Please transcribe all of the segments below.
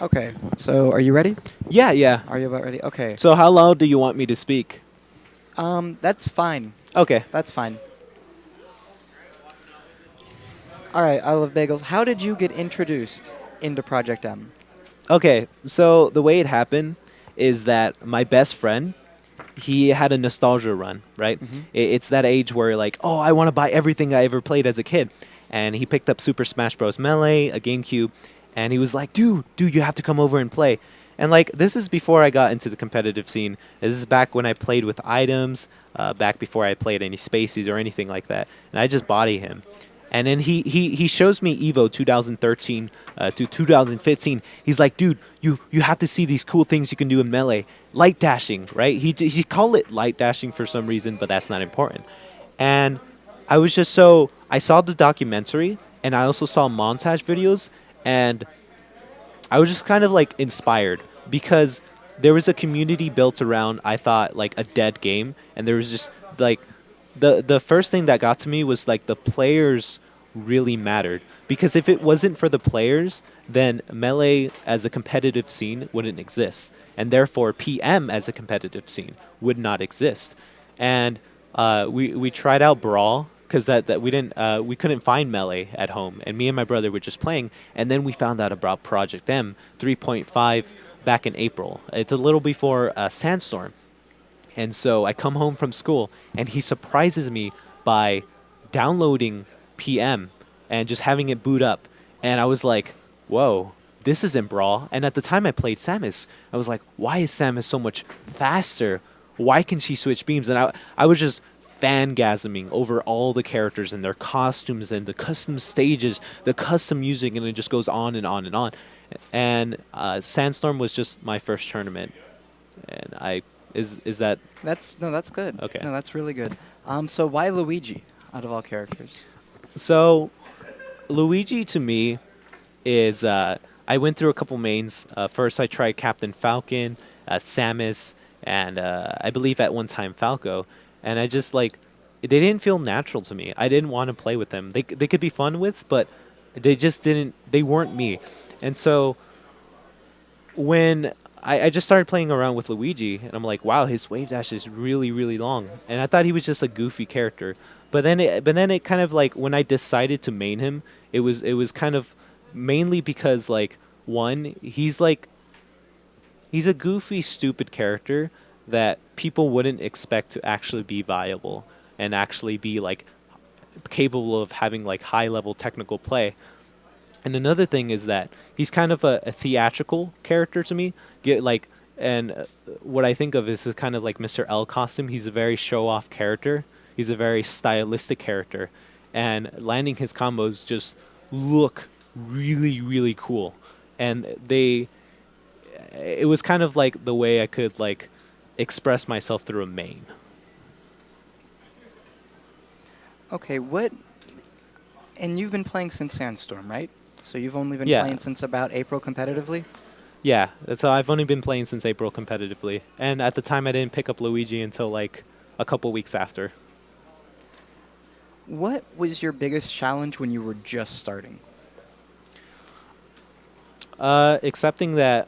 Okay, so are you ready? Yeah, yeah. Are you about ready? Okay. So how loud do you want me to speak? That's fine. Okay. That's fine. All right, I love bagels. How did you get introduced into Project M? Okay. So the way it happened is that my best friend, he had a nostalgia run, right? Mm-hmm. It's that age where like, oh, I want to buy everything I ever played as a kid. And he picked up Super Smash Bros. Melee, a GameCube, and he was like, dude, you have to come over and play. And like, this is before I got into the competitive scene. This is back when I played with items, back before I played any spacies or anything like that. And I just body him. And then he shows me Evo 2013 to 2015. He's like, dude, you have to see these cool things you can do in Melee. Light dashing, right? He called it light dashing for some reason, but that's not important. And I was just so I saw the documentary and I also saw montage videos and I was just kind of like inspired because there was a community built around I thought like a dead game and there was just like the first thing that got to me was like the players really mattered because if it wasn't for the players then melee as a competitive scene wouldn't exist and therefore pm as a competitive scene would not exist and we tried out brawl because that we couldn't find melee at home and me and my brother were just playing and then we found out about project m 3.5 back in april. It's a little before sandstorm and so I come home from school, and he surprises me by downloading PM and just having it boot up. And I was like, whoa, this isn't Brawl. And at the time I played Samus, I was like, why is Samus so much faster? Why can she switch beams? And I was just fangasming over all the characters and their costumes and the custom stages, the custom music, and it just goes on and on and on. And Sandstorm was just my first tournament. And I is that That's good. okay? No, that's really good. So why Luigi out of all characters? So Luigi to me is I went through a couple mains. First, I tried Captain Falcon, Samus, and I believe at one time Falco, and I just like they didn't feel natural to me. I didn't want to play with them. They could be fun with, but they just didn't. They weren't me, and so when I just started playing around with Luigi, and I'm like, wow, his wave dash is really, really long. And I thought he was just a goofy character. But then it kind of like when I decided to main him, it was kind of mainly because like one, he's a goofy, stupid character that people wouldn't expect to actually be viable and actually be like capable of having like high level technical play. And another thing is that he's kind of a theatrical character to me. Get like, and what I think of is kind of like Mr. L costume. He's a very show off character. He's a very stylistic character, and landing his combos just look really really cool. And it was kind of like the way I could like express myself through a main. Okay, what? And you've been playing since Sandstorm, right? So you've only been Yeah, playing since about April competitively. yeah. So I've only been playing since April competitively, and at the time I didn't pick up Luigi until like a couple weeks after. What was your biggest challenge when you were just starting? Accepting that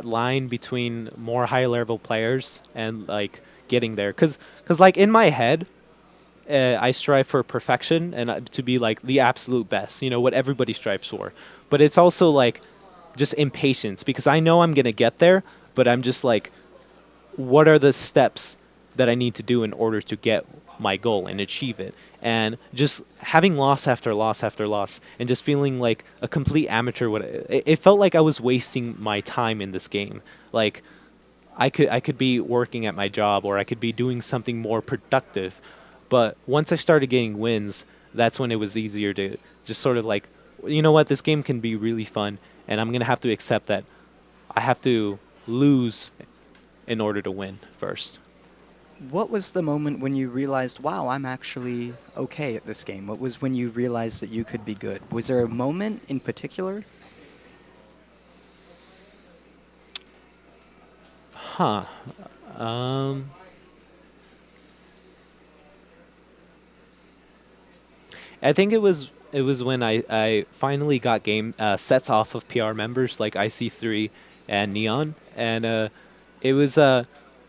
line between more high level players and like getting there, cause like in my head, I strive for perfection and to be like the absolute best. You know what everybody strives for, but it's also like just impatience because I know I'm gonna get there, but I'm just like, what are the steps that I need to do in order to get my goal and achieve it? And just having loss after loss after loss and just feeling like a complete amateur. It felt like I was wasting my time in this game. Like I could be working at my job or I could be doing something more productive. But once I started getting wins, that's when it was easier to just sort of like, you know what, this game can be really fun, and I'm gonna have to accept that I have to lose in order to win first. What was the moment when you realized, wow, I'm actually okay at this game? What was when you realized that you could be good? Was there a moment in particular? Huh. Um, I think it was it was when I finally got game sets off of PR members like IC3 and Neon, and it was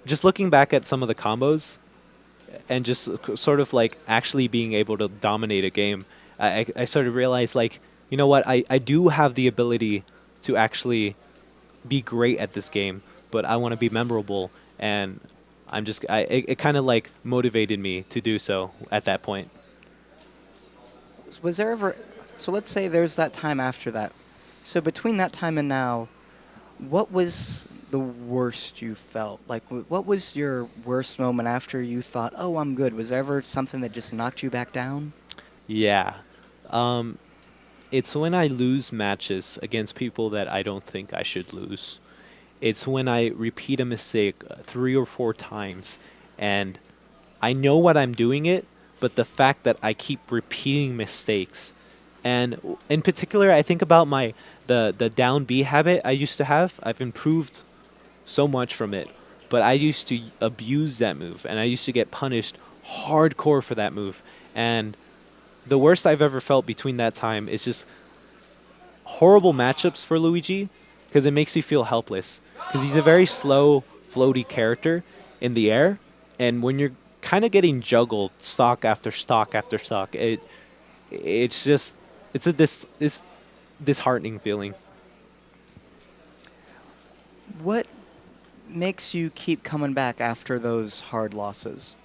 just looking back at some of the combos and just sort of like actually being able to dominate a game. I sort of realized like, you know what, I do have the ability to actually be great at this game, but I want to be memorable, and it kind of like motivated me to do so at that point. Was there ever, so let's say there's that time after that. So between that time and now, what was the worst you felt? Like, what was your worst moment after you thought, oh, I'm good? Was there ever something that just knocked you back down? Yeah. Um, it's when I lose matches against people that I don't think I should lose. It's when I repeat a mistake 3 or 4 times and I know what I'm doing it, but the fact that I keep repeating mistakes. And in particular, I think about the down B habit I used to have. I've improved so much from it, but I used to abuse that move and I used to get punished hardcore for that move. And the worst I've ever felt between that time is just horrible matchups for Luigi because it makes you feel helpless because he's a very slow, floaty character in the air, and when you're kind of getting juggled stock after stock after stock, it's just it's a this disheartening feeling. What makes you keep coming back after those hard losses?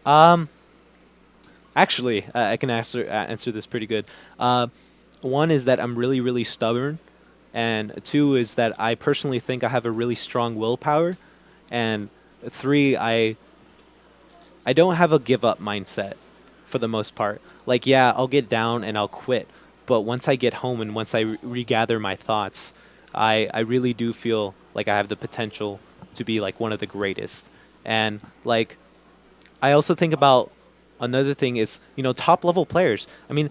Um, Actually, I can answer this pretty good. One is that I'm really really stubborn, and two is that I personally think I have a really strong willpower, and three, I don't have a give up mindset for the most part. Like, yeah, I'll get down and I'll quit. But once I get home and once I regather my thoughts, I really do feel like I have the potential to be like one of the greatest. And like, I also think about another thing is, top level players. I mean,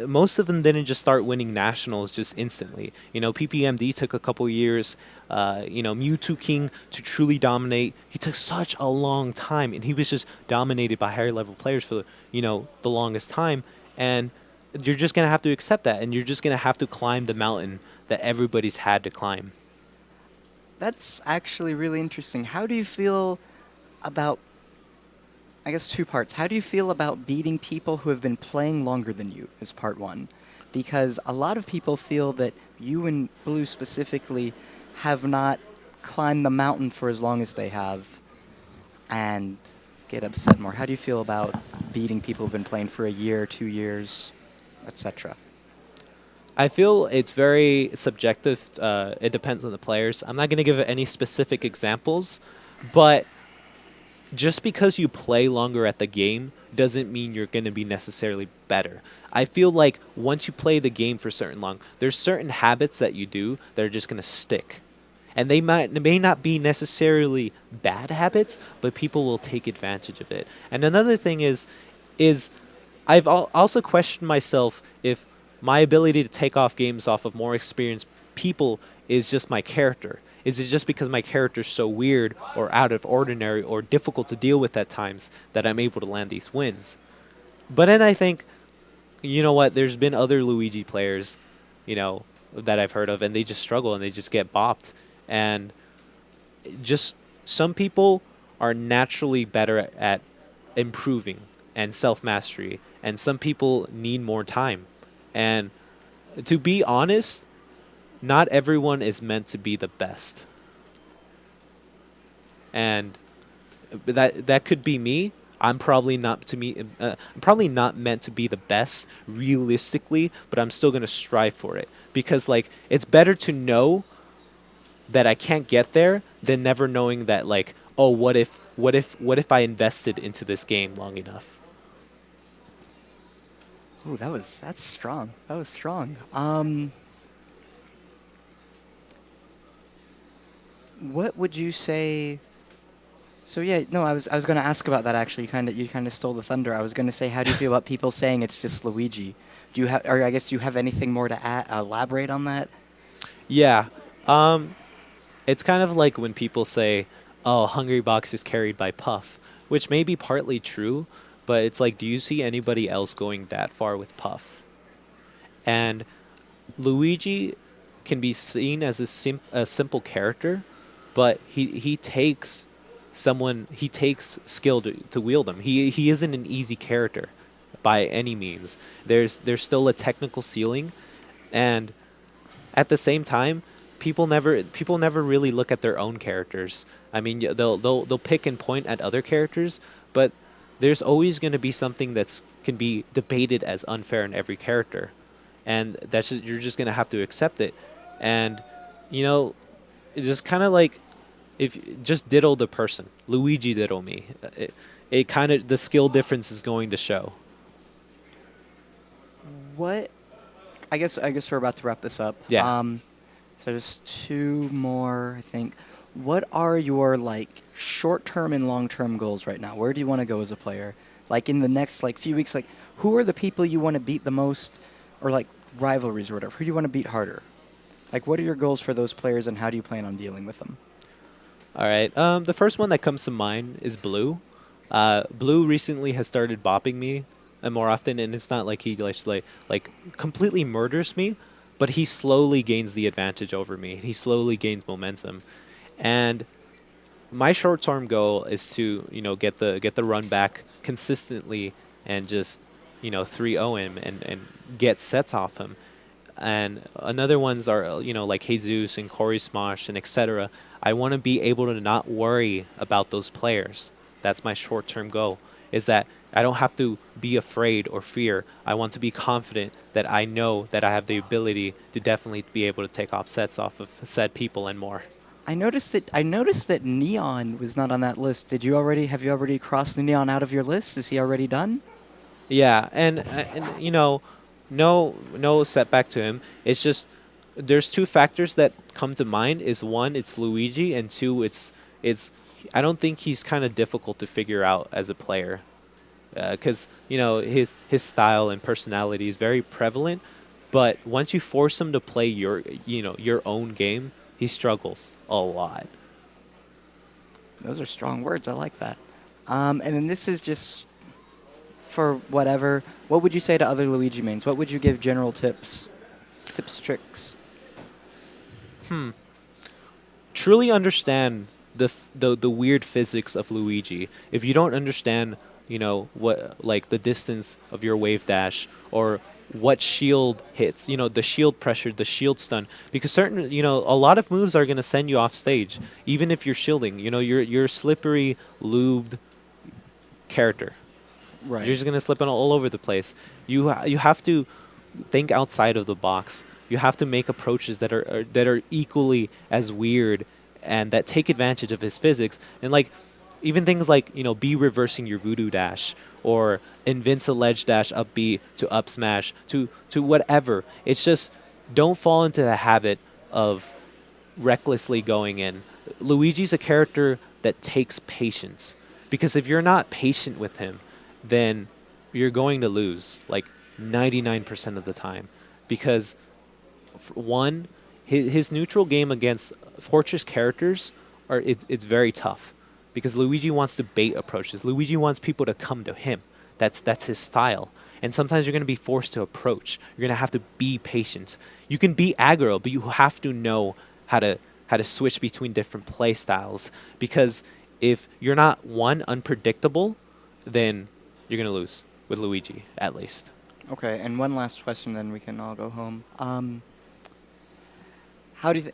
most of them didn't just start winning nationals just instantly. PPMD took a couple years, Mewtwo King to truly dominate. He took such a long time, and he was just dominated by higher level players for, the longest time. And you're just going to have to accept that, and you're just going to have to climb the mountain that everybody's had to climb. That's actually really interesting. How do you feel about, I guess, two parts. How do you feel about beating people who have been playing longer than you, is part one? Because a lot of people feel that you and Blue specifically have not climbed the mountain for as long as they have and get upset more. How do you feel about beating people who've been playing for a year, 2 years, etc.? I feel it's very subjective. It depends on the players. I'm not going to give any specific examples, but just because you play longer at the game doesn't mean you're going to be necessarily better. I feel like once you play the game for certain long, there's certain habits that you do that are just going to stick. And they may not be necessarily bad habits, but people will take advantage of it. And another thing is I've also questioned myself if my ability to take off games off of more experienced people is just my character. Is it just because my character's so weird or out of ordinary or difficult to deal with at times that I'm able to land these wins? But then I think, you know what, there's been other Luigi players, that I've heard of, and they just struggle and they just get bopped. And just some people are naturally better at improving and self-mastery, and some people need more time. And to be honest, not everyone is meant to be the best. And that could be me. I'm probably not meant to be the best realistically, but I'm still going to strive for it because like it's better to know that I can't get there than never knowing that like, oh, what if I invested into this game long enough? Ooh, that's strong. That was strong. What would you say? So yeah, no, I was going to ask about that actually. You kind of stole the thunder. I was going to say, how do you feel about people saying it's just Luigi? Do you have, or I guess, do you have anything more to elaborate on that? Yeah. It's kind of like when people say, "Oh, Hungry Box is carried by Puff," which may be partly true, But it's like, do you see anybody else going that far with Puff? And Luigi can be seen as a simple character, but he takes he takes skill to wield him. He isn't an easy character by any means. There's still a technical ceiling, and at the same time, people never really look at their own characters. I mean, they'll pick and point at other characters, but there's always going to be something that's can be debated as unfair in every character, and you're just going to have to accept it. And you know, it's just kind of like if just diddle the person, Luigi diddle me. It kind of the skill difference is going to show. What? I guess we're about to wrap this up. Yeah. So just two more, I think. What are your like short-term and long-term goals right now? Where do you want to go as a player? Like in the next like few weeks, like who are the people you want to beat the most, or like rivalries or whatever? Who do you want to beat harder? Like what are your goals for those players, and how do you plan on dealing with them? All right. The first one that comes to mind is Blue. Blue recently has started bopping me more often, and it's not like he like completely murders me, but he slowly gains the advantage over me. He slowly gains momentum, and my short-term goal is to get the run back consistently and just 3-0 him and get sets off him. And another ones are like Jesus and Corey Smosh and etc. I want to be able to not worry about those players. That's my short-term goal. Is that I don't have to be afraid or fear. I want to be confident that I know that I have the ability to definitely be able to take off sets off of said people and more. I noticed that Neon was not on that list. Have you already crossed the Neon out of your list? Is he already done? Yeah, and no setback to him. It's just there's two factors that come to mind. Is one, it's Luigi, and two, it's I don't think he's kind of difficult to figure out as a player, because his style and personality is very prevalent. But once you force him to play your own game, he struggles a lot. Those are strong words. I like that. And then this is just for whatever. What would you say to other Luigi mains? What would you give general tips, tricks? Truly understand the weird physics of Luigi. If you don't understand, what like the distance of your wave dash or what shield hits, the shield pressure, the shield stun, because certain, a lot of moves are going to send you off stage, even if you're shielding. You're a slippery, lubed character. Right. You're just going to slip on all over the place. You have to think outside of the box. You have to make approaches that are equally as weird and that take advantage of his physics. And like even things like, B reversing your voodoo dash or invince a ledge dash up B to up smash to whatever. It's just don't fall into the habit of recklessly going in. Luigi's a character that takes patience, because if you're not patient with him, then you're going to lose like 99% of the time, because one, his neutral game against Fortress characters it's very tough, because Luigi wants to bait approaches. Luigi wants people to come to him. That's his style. And sometimes you're going to be forced to approach. You're going to have to be patient. You can be aggro, but you have to know how to switch between different play styles, because if you're not unpredictable, then you're going to lose with Luigi, at least. Okay, and one last question, then we can all go home.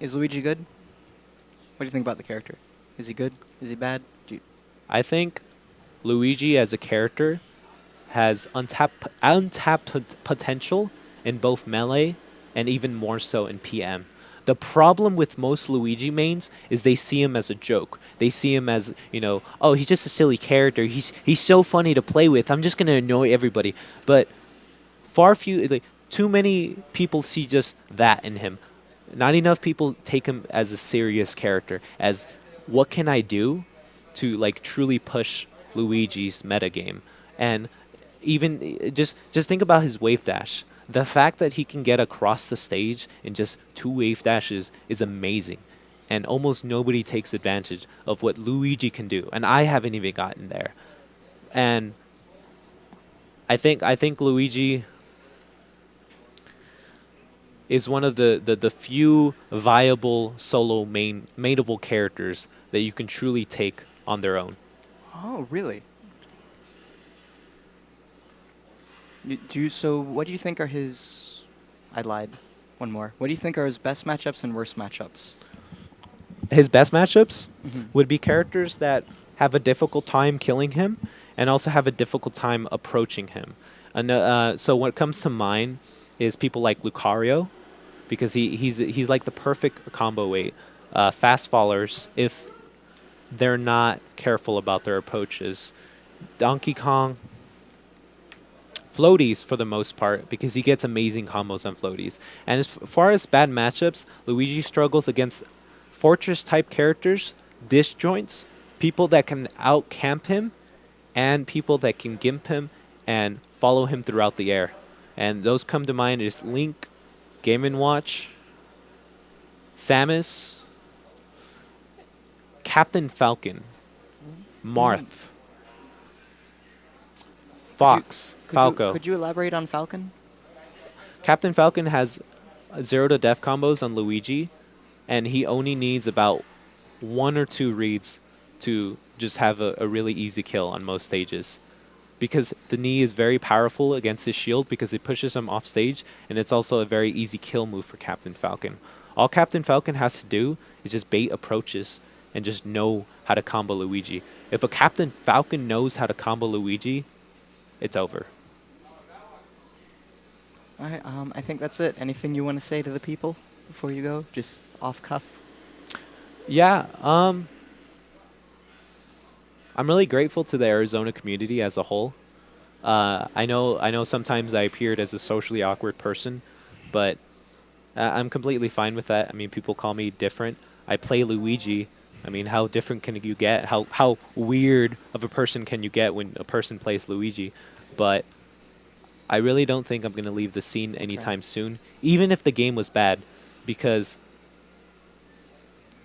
Is Luigi good? What do you think about the character? Is he good? Is he bad? I think Luigi as a character has untapped potential in both Melee and even more so in PM. The problem with most Luigi mains is they see him as a joke. They see him as, oh, he's just a silly character. He's so funny to play with. I'm just going to annoy everybody. But too many people see just that in him. Not enough people take him as a serious character, as what can I do to like truly push Luigi's metagame. And even just think about his wave dash. The fact that he can get across the stage in just 2 wave dashes is amazing. And almost nobody takes advantage of what Luigi can do. And I haven't even gotten there. And I think Luigi is one of the few viable solo mainable characters that you can truly take on their own. Oh, really? So what do you think are his... I lied. One more. What do you think are his best matchups and worst matchups? His best matchups Mhm. would be characters that have a difficult time killing him and also have a difficult time approaching him. And so what comes to mind is people like Lucario, because he's like the perfect combo weight. Fast fallers, if they're not careful about their approaches. Donkey Kong, floaties for the most part, because he gets amazing combos on floaties. And as far as bad matchups, Luigi struggles against fortress type characters, disjoints, people that can out camp him, and people that can gimp him and follow him throughout the air. And those come to mind is Link, Game & Watch, Samus, Captain Falcon, Marth, Fox, Falco. Could you elaborate on Falcon? Captain Falcon has 0 to death combos on Luigi, and he only needs about 1 or 2 reads to just have a really easy kill on most stages. Because the knee is very powerful against his shield because it pushes him off stage, and it's also a very easy kill move for Captain Falcon. All Captain Falcon has to do is just bait approaches and just know how to combo Luigi. If a Captain Falcon knows how to combo Luigi, it's over. All right, I think that's it. Anything you want to say to the people before you go? Just off cuff? Yeah, I'm really grateful to the Arizona community as a whole. I know sometimes I appeared as a socially awkward person, but I'm completely fine with that. I mean, people call me different. I play Luigi. I mean, how different can you get? How weird of a person can you get when a person plays Luigi? But I really don't think I'm going to leave the scene anytime soon, even if the game was bad, because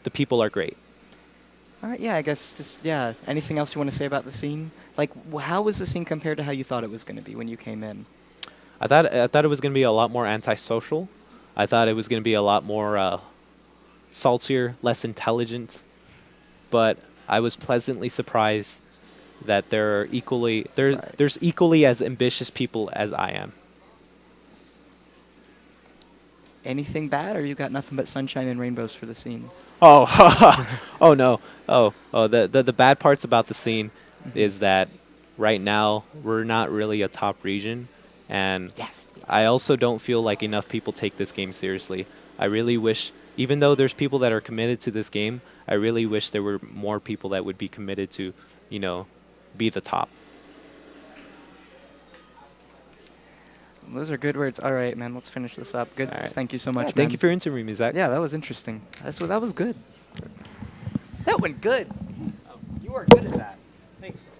the people are great. All right, yeah, I guess just, yeah. Anything else you want to say about the scene? Like, how was the scene compared to how you thought it was going to be when you came in? I thought it was going to be a lot more antisocial. I thought it was going to be a lot more saltier, less intelligent. But I was pleasantly surprised that there's equally as ambitious people as I am. Anything bad, or you got nothing but sunshine and rainbows for the scene? Oh, oh no. The bad parts about the scene is that right now we're not really a top region, and Yes. I also don't feel like enough people take this game seriously. I really wish, even though there's people that are committed to this game, I really wish there were more people that would be committed to, be the top. Those are good words. All right, man, let's finish this up. Good. All right. Thank you so much, man. Thank you for interviewing me, Zach. Yeah, that was interesting. That was good. That went good. You are good at that. Thanks.